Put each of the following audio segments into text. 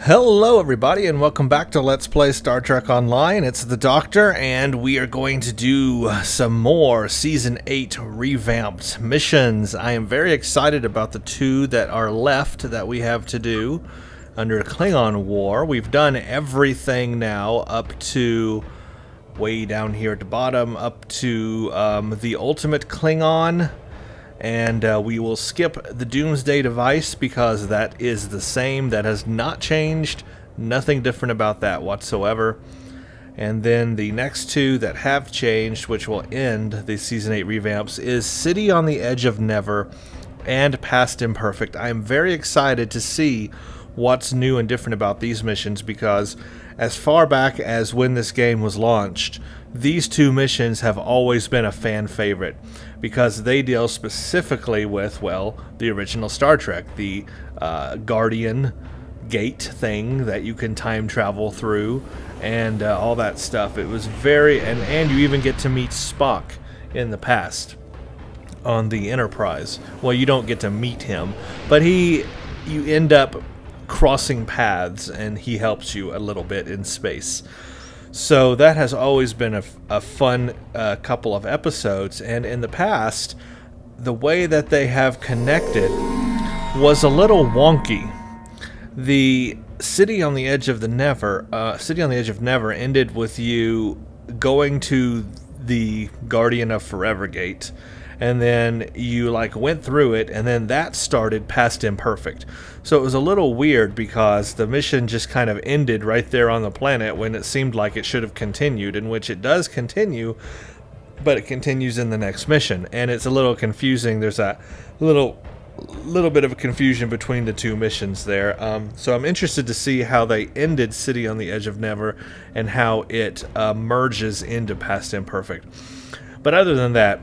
Hello everybody and welcome back to Let's Play Star Trek Online. It's the Doctor and we are going to do some more Season 8 revamped missions. I am very excited about the two that are left that we have to do under Klingon War. We've done everything now up to way down here at the bottom, up to the Ultimate Klingon. And we will skip the Doomsday device because that is the same. That has not changed. Nothing different about that whatsoever. And then the next two that have changed, which will end the Season 8 revamps, is City on the Edge of Never and Past Imperfect. I am very excited to see what's new and different about these missions because as far back as when this game was launched, these two missions have always been a fan favorite because they deal specifically with, well, the original Star Trek, the Guardian Gate thing that you can time travel through and all that stuff. It was very, and you even get to meet Spock in the past on the Enterprise. Well, you don't get to meet him, but you end up crossing paths and he helps you a little bit in space. So that has always been a fun couple of episodes, and in the past, the way that they have connected was a little wonky. The City on the Edge of Never ended with you going to the Guardian of Forever Gate, and then you like went through it, and then that started Past Imperfect. So it was a little weird because the mission just kind of ended right there on the planet when it seemed like it should have continued, in which it does continue, but it continues in the next mission. And it's a little confusing. There's a little bit of a confusion between the two missions there. So I'm interested to see how they ended City on the Edge of Never and how it merges into Past Imperfect. But other than that,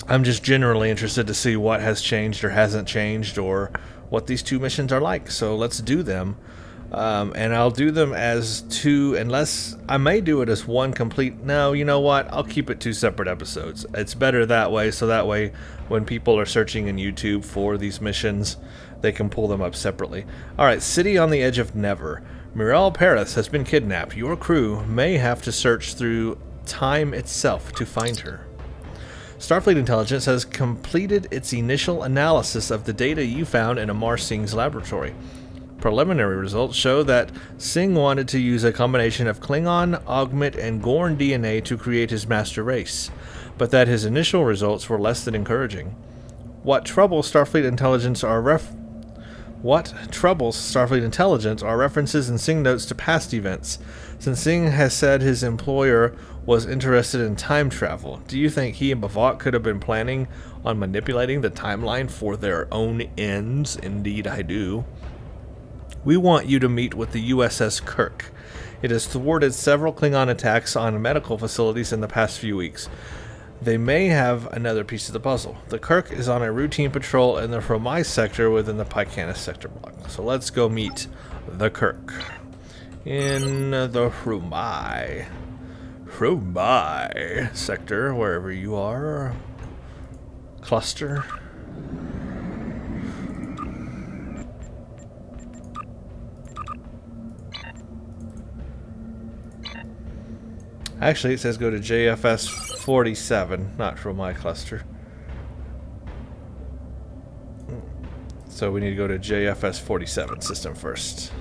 I'm just generally interested to see what has changed or hasn't changed or what these two missions are like. So let's do them. And I'll do them as two, unless I may do it as one complete. No, you know what? I'll keep it two separate episodes. It's better that way, so that way when people are searching in YouTube for these missions, they can pull them up separately. Alright, City on the Edge of Never. Mirelle Paris has been kidnapped. Your crew may have to search through time itself to find her. Starfleet Intelligence has completed its initial analysis of the data you found in Amar Singh's laboratory. Preliminary results show that Singh wanted to use a combination of Klingon, Augment, and Gorn DNA to create his master race, but that his initial results were less than encouraging. What troubles Starfleet Intelligence are references in Singh notes to past events. Since Singh has said his employer was interested in time travel, do you think he and Bavak could have been planning on manipulating the timeline for their own ends? Indeed, I do. We want you to meet with the USS Kirk. It has thwarted several Klingon attacks on medical facilities in the past few weeks. They may have another piece of the puzzle. The Kirk is on a routine patrol in the Romai sector within the Pycanis sector block. So let's go meet the Kirk in the Romai sector, wherever you are. Cluster. Actually, it says go to JFS 47, not Romai cluster. So we need to go to JFS 47 system first.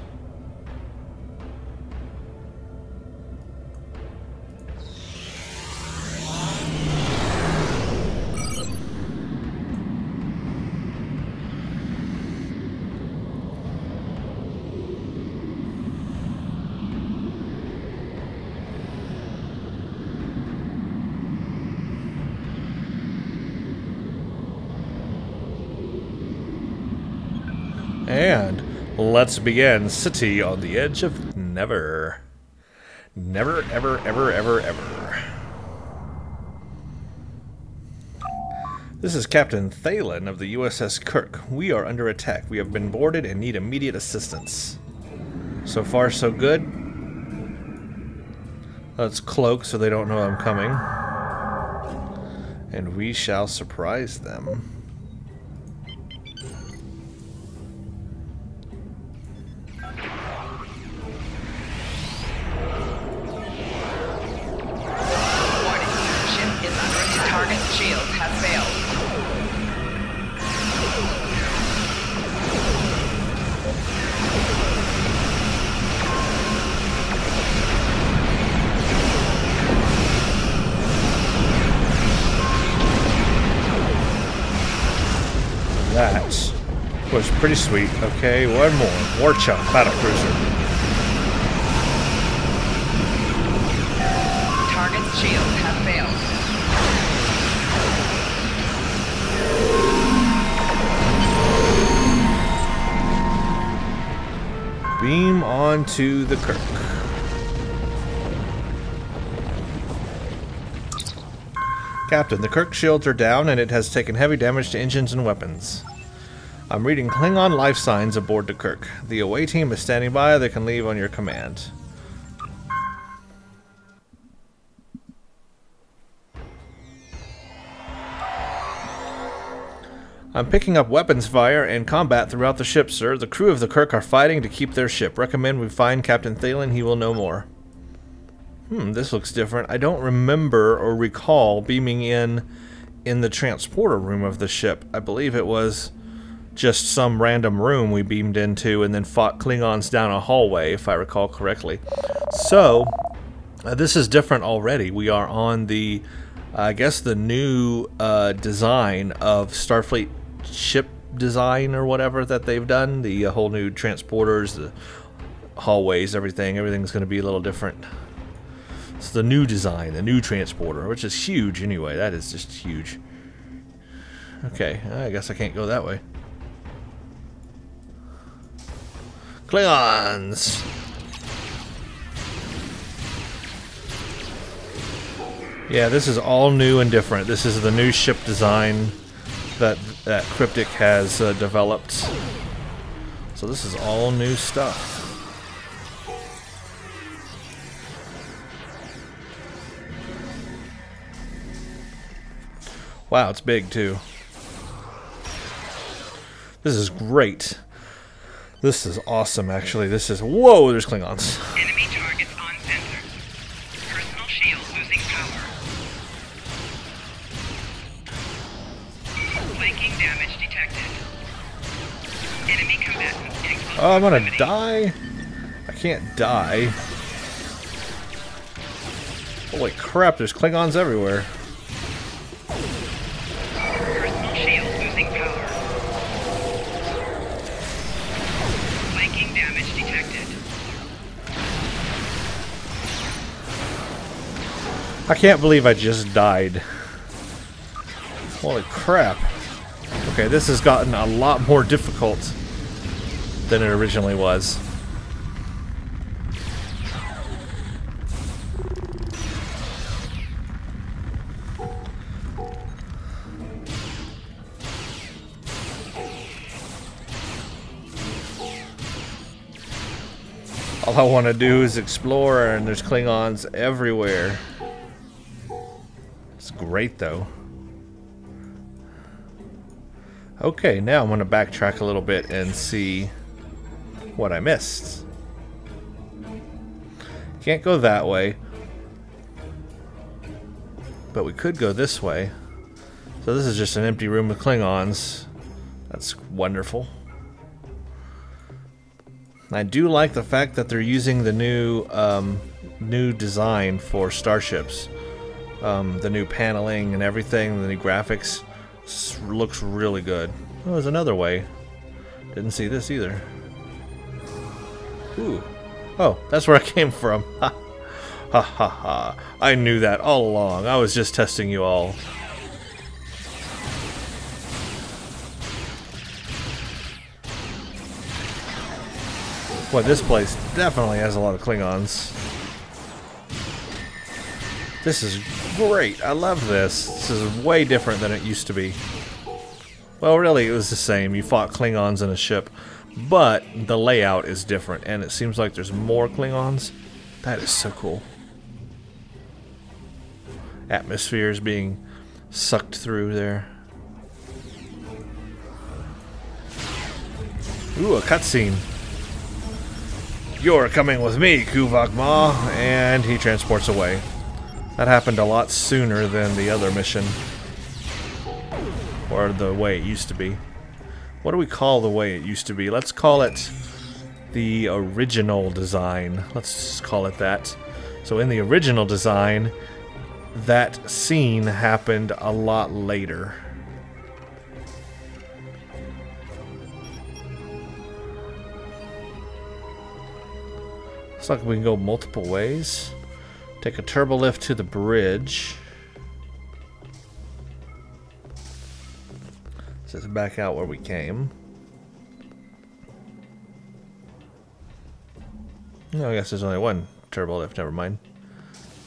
And let's begin City on the Edge of Never. Never, ever, ever, ever, ever. This is Captain Thalen of the USS Kirk. We are under attack. We have been boarded and need immediate assistance. So far, so good. Let's cloak so they don't know I'm coming. And we shall surprise them. was pretty sweet. Okay, one more. War Chum, battle cruiser. Target's shields have failed. Beam onto the Kirk. Captain, the Kirk shields are down and it has taken heavy damage to engines and weapons. I'm reading Klingon life signs aboard the Kirk. The away team is standing by. They can leave on your command. I'm picking up weapons fire and combat throughout the ship, sir. The crew of the Kirk are fighting to keep their ship. Recommend we find Captain Thalen. He will know more. This looks different. I don't remember or recall beaming in the transporter room of the ship. I believe it was just some random room we beamed into and then fought Klingons down a hallway, if I recall correctly. So, this is different already. We are on the, I guess, the new design of Starfleet ship design or whatever that they've done. The whole new transporters, the hallways, everything's going to be a little different. It's the new design, the new transporter, which is huge anyway. That is just huge. Okay, I guess I can't go that way. Klingons! Yeah, this is all new and different. This is the new ship design that Cryptic has developed. So this is all new stuff. Wow, it's big too. This is great. This is awesome, actually. This is... Whoa, there's Klingons. Enemy targets on sensor. Personal shield losing power. Flanking damage detected. Enemy combatants in close Oh, I'm gonna proximity. die? I can't die. Holy crap, there's Klingons everywhere. Personal shield losing power. Flanking damage detected. I can't believe I just died. Holy crap. Okay, this has gotten a lot more difficult than it originally was. All I want to do is explore, and there's Klingons everywhere. It's great, though. Okay, now I'm going to backtrack a little bit and see what I missed. Can't go that way. But we could go this way. So this is just an empty room with Klingons. That's wonderful. I do like the fact that they're using the new design for starships. The new paneling and everything, the new graphics. Looks really good. Oh, there's another way. Didn't see this either. Ooh. Oh, that's where I came from. Ha ha ha ha. I knew that all along. I was just testing you all. Boy, this place definitely has a lot of Klingons. This is great. I love this. This is way different than it used to be. Well, really, it was the same. You fought Klingons in a ship, but the layout is different, and it seems like there's more Klingons. That is so cool. Atmosphere is being sucked through there. Ooh, a cutscene. You're coming with me, Kuvak Ma, and he transports away. That happened a lot sooner than the other mission. Or the way it used to be. What do we call the way it used to be? Let's call it the original design. Let's just call it that. So in the original design, that scene happened a lot later. Looks like we can go multiple ways. Take a turbo lift to the bridge. Let's back out where we came. No, I guess there's only one turbo lift, never mind.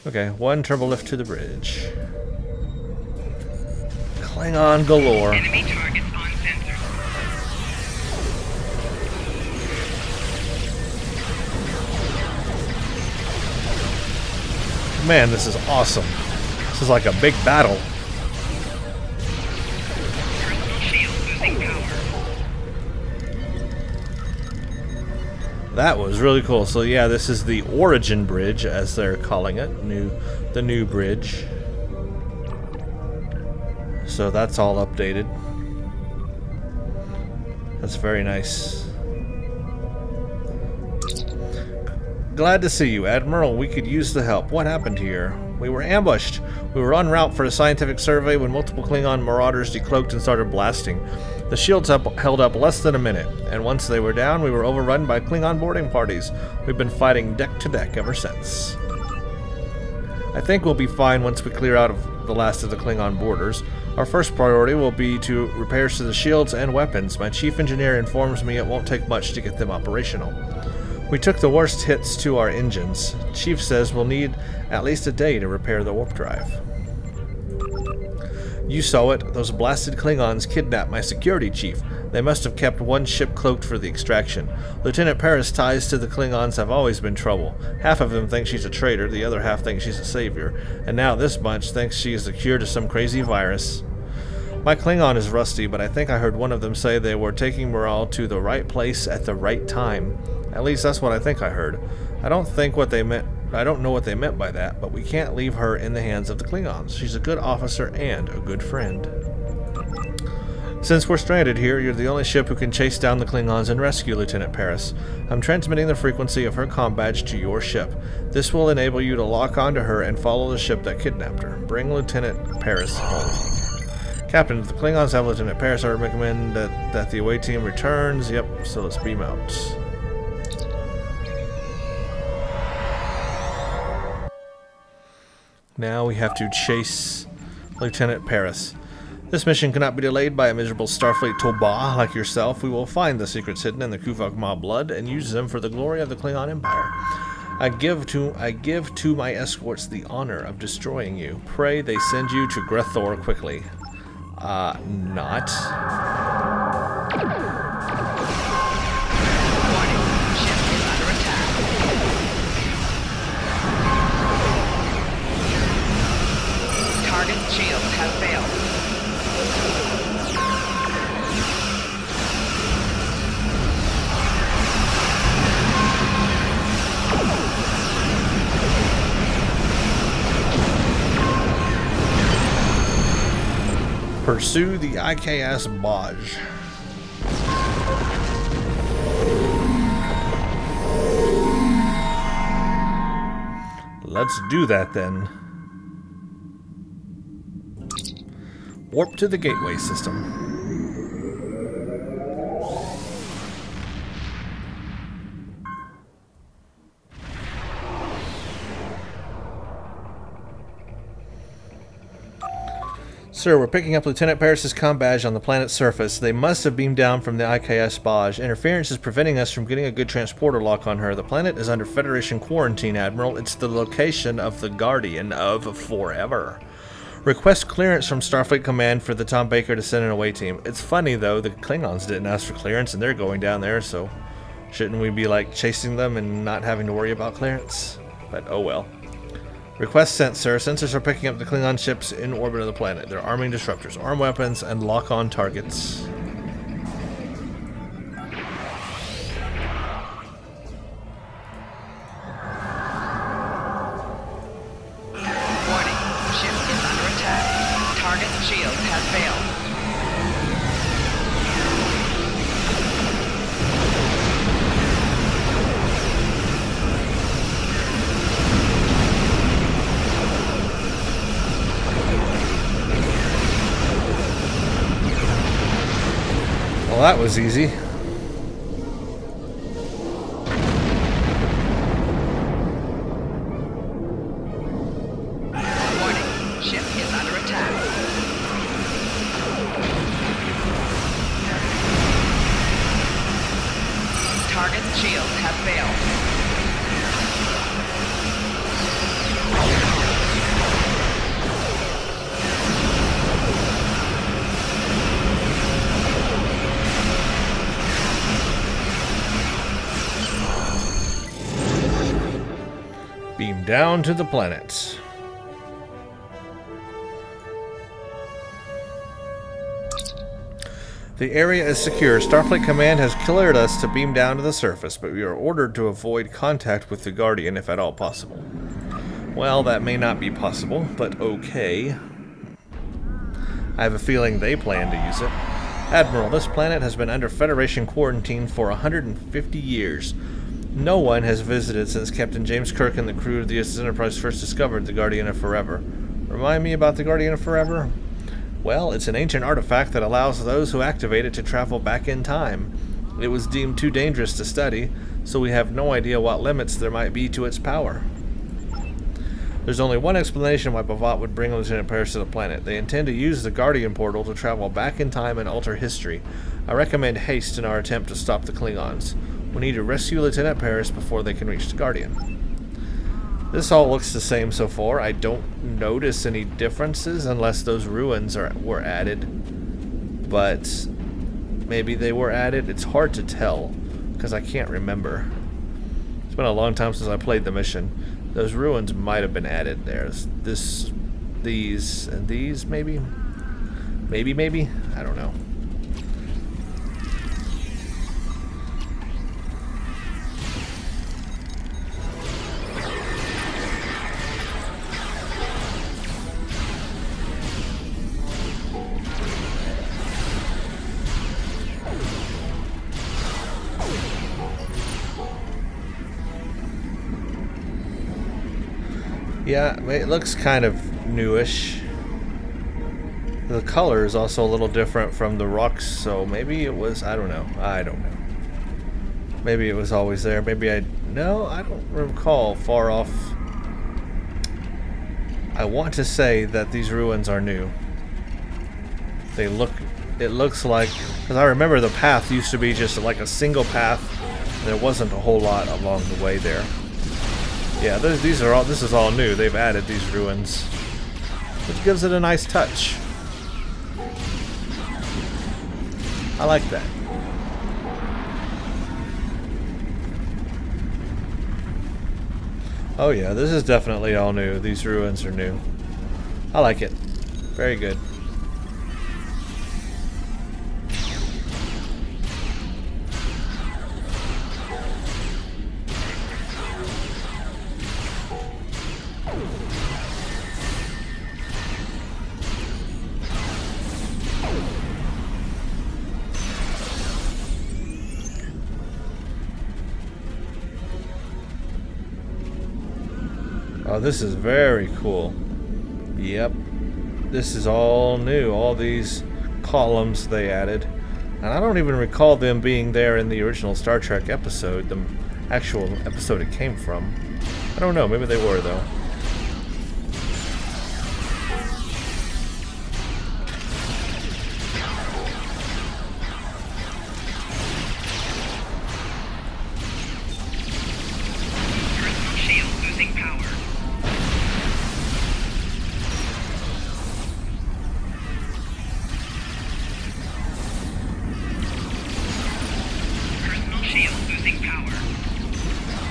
Okay, one turbo lift to the bridge. Klingon galore. Enemy targets on sensor. Man, this is awesome. This is like a big battle. Personal shield losing power. That was really cool. So yeah, this is the Origin Bridge, as they're calling it. The new bridge. So that's all updated. That's very nice. Glad to see you, Admiral. We could use the help. What happened here? We were ambushed. We were en route for a scientific survey when multiple Klingon marauders decloaked and started blasting. The shields held up less than a minute, and once they were down, we were overrun by Klingon boarding parties. We've been fighting deck to deck ever since. I think we'll be fine once we clear out of the last of the Klingon boarders. Our first priority will be to repairs to the shields and weapons. My chief engineer informs me it won't take much to get them operational. We took the worst hits to our engines. Chief says we'll need at least a day to repair the warp drive. You saw it. Those blasted Klingons kidnapped my security chief. They must have kept one ship cloaked for the extraction. Lieutenant Paris' ties to the Klingons have always been trouble. Half of them think she's a traitor, the other half think she's a savior, and now this bunch thinks she is the cure to some crazy virus. My Klingon is rusty, but I think I heard one of them say they were taking morale to the right place at the right time. At least that's what I think I heard. I don't know what they meant by that, but we can't leave her in the hands of the Klingons. She's a good officer and a good friend. Since we're stranded here, you're the only ship who can chase down the Klingons and rescue Lieutenant Paris. I'm transmitting the frequency of her comm badge to your ship. This will enable you to lock onto her and follow the ship that kidnapped her. Bring Lieutenant Paris home. Captain, if the Klingons have Lieutenant Paris, I recommend that the away team returns. Yep, so let's beam out. Now we have to chase Lieutenant Paris. This mission cannot be delayed by a miserable Starfleet Toba like yourself. We will find the secrets hidden in the Kuvok Ma blood and use them for the glory of the Klingon Empire. I give to my escorts the honor of destroying you. Pray they send you to Grethor quickly. Not. Warning, ship is under attack. Target shields have failed. Pursue the IKS Baj. Let's do that then. Warp to the gateway system. Sir, we're picking up Lieutenant Paris' comm badge on the planet's surface. They must have beamed down from the IKS Baj. Interference is preventing us from getting a good transporter lock on her. The planet is under Federation quarantine, Admiral. It's the location of the Guardian of Forever. Request clearance from Starfleet Command for the Tom Baker to send an away team. It's funny, though, the Klingons didn't ask for clearance, and they're going down there, so shouldn't we be, like, chasing them and not having to worry about clearance? But, oh well. Request sent, sir. Sensors are picking up the Klingon ships in orbit of the planet. They're arming disruptors, arm weapons, and lock-on targets. Warning, ship is under attack. Target shield has failed. Well, that was easy. shield has failed. Beam down to the planet. The area is secure. Starfleet Command has cleared us to beam down to the surface, but we are ordered to avoid contact with the Guardian if at all possible. Well, that may not be possible, but okay. I have a feeling they plan to use it. Admiral, this planet has been under Federation quarantine for 150 years. No one has visited since Captain James Kirk and the crew of the USS Enterprise first discovered the Guardian of Forever. Remind me about the Guardian of Forever? Well, it's an ancient artifact that allows those who activate it to travel back in time. It was deemed too dangerous to study, so we have no idea what limits there might be to its power. There's only one explanation why Bhavat would bring Lieutenant Paris to the planet. They intend to use the Guardian portal to travel back in time and alter history. I recommend haste in our attempt to stop the Klingons. We need to rescue Lieutenant Paris before they can reach the Guardian. This all looks the same so far. I don't notice any differences unless those ruins were added. But maybe they were added. It's hard to tell because I can't remember. It's been a long time since I played the mission. Those ruins might have been added. There's these, and these maybe? Maybe? I don't know. Yeah, it looks kind of newish. The color is also a little different from the rocks, so maybe it was, I don't know. Maybe it was always there. Maybe I don't recall far off. I want to say that these ruins are new. It looks like, because I remember the path used to be just like a single path. There wasn't a whole lot along the way there. Yeah, this is all new. They've added these ruins, which gives it a nice touch. I like that. Oh yeah, this is definitely all new. These ruins are new. I like it. Very good. Oh, this is very cool. Yep. This is all new. All these columns they added. And I don't even recall them being there in the original Star Trek episode, the actual episode it came from. I don't know. Maybe they were, though.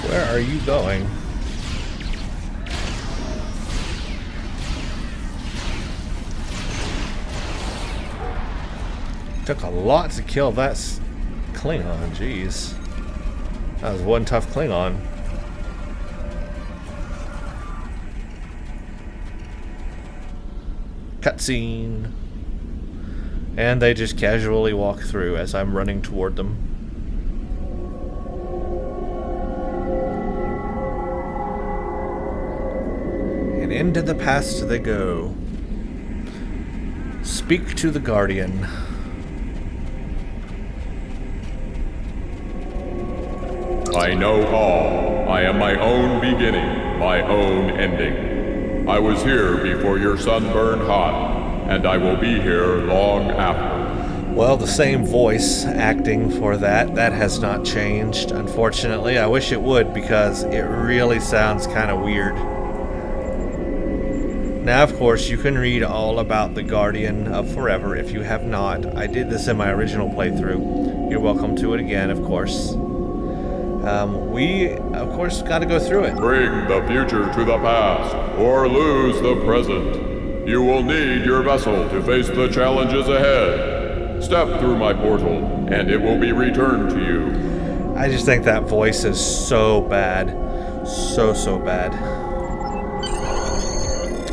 Where are you going? Took a lot to kill that Klingon, jeez. That was one tough Klingon. Cutscene. And they just casually walk through as I'm running toward them. And into the past they go. Speak to the Guardian. I know all. I am my own beginning, my own ending. I was here before your sun burned hot, and I will be here long after. Well, the same voice acting for that has not changed, unfortunately. I wish it would, because it really sounds kind of weird. Now, of course, you can read all about the Guardian of Forever if you have not. I did this in my original playthrough. You're welcome to it again, of course. We, of course, got to go through it. Bring the future to the past, or lose the present. You will need your vessel to face the challenges ahead. Step through my portal, and it will be returned to you. I just think that voice is so bad. So bad.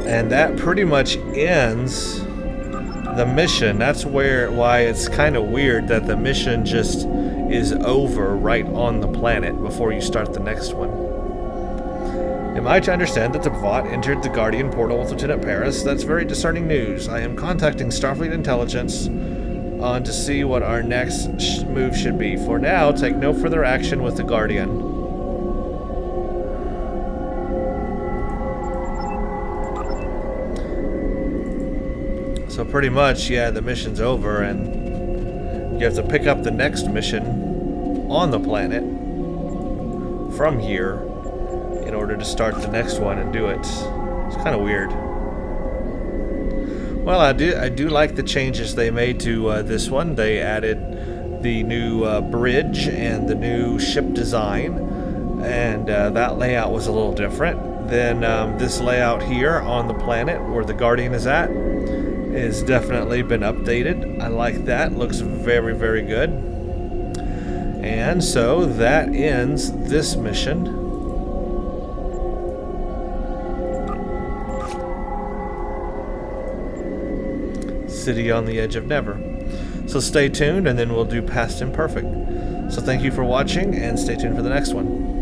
And that pretty much ends the mission. That's why it's kind of weird that the mission just is over right on the planet before you start the next one. Am I to understand that the bot entered the Guardian portal with Lieutenant Paris? That's very discerning news. I am contacting Starfleet Intelligence on to see what our next move should be. For now, take no further action with the Guardian. So pretty much, yeah, the mission's over, and you have to pick up the next mission on the planet from here in order to start the next one and do it. It's kind of weird. Well, I do like the changes they made to this one. They added the new bridge and the new ship design, and that layout was a little different. Then this layout here on the planet where the Guardian is at is definitely been updated. I like that. Looks very, very good. And so that ends this mission. City on the Edge of Never. So stay tuned, and then we'll do Past Imperfect. So thank you for watching, and stay tuned for the next one.